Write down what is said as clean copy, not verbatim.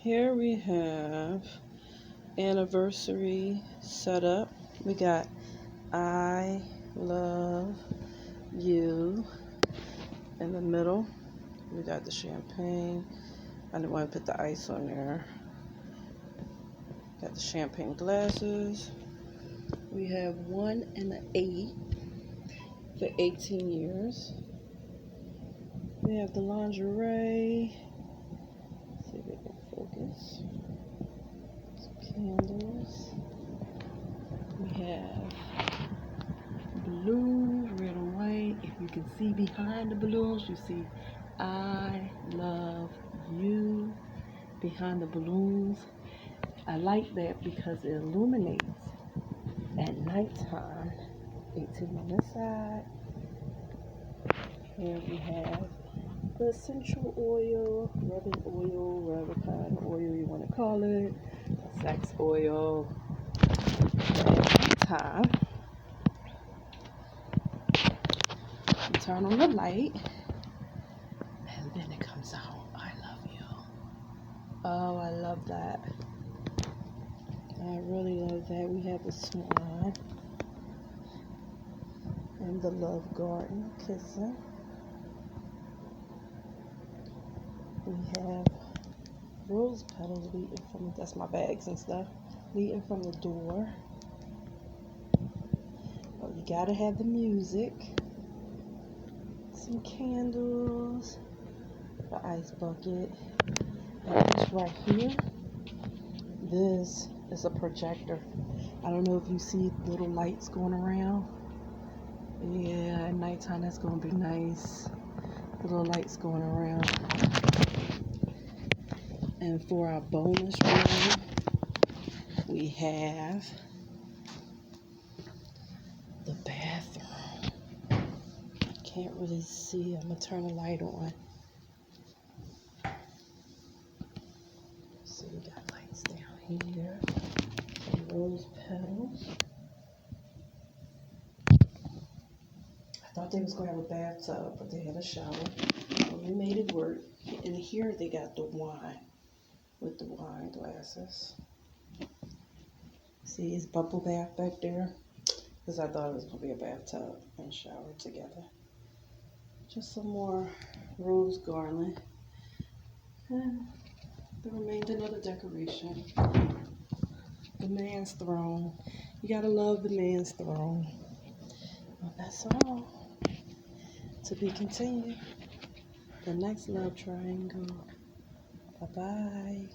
Here we have anniversary setup. We got I love you in the middle. We got the champagne. I didn't want to put the ice on there. Got the champagne glasses. We have 1 and an 8 for 18 years. We have the lingerie. Let's see if we can focus. Some candles. We have balloons, red and white. If you can see behind the balloons, you see I love you behind the balloons. I like that because it illuminates at nighttime. 18 on this side. Here we have the essential oil, rubbing oil, whatever kind of oil you want to call it, sex oil. At nighttime, you turn on the light, and then it comes out, I love you. Oh, I love that. I really love that. We have the swan and the love garden kissing. We have rose petals leading from, that's my bags and stuff, leading from the door. Oh, you gotta have the music. Some candles, the ice bucket. And this right here, this is a projector. I don't know if you see little lights going around. Yeah, at nighttime that's gonna be nice. The little lights going around. And for our bonus room, we have the bathroom. Can't really see. I'm gonna turn the light on. So we got lights down here. Some rose petals. I thought they was gonna have a bathtub, but they had a shower. So we made it work. And here they got the wine with the wine glasses. See, it's bubble bath back there. Because I thought it was gonna be a bathtub and shower together. Just some more rose garland. And the remainder of the decoration. The man's throne. You gotta love the man's throne. Well, that's all. To be continued. The next love triangle. Bye-bye.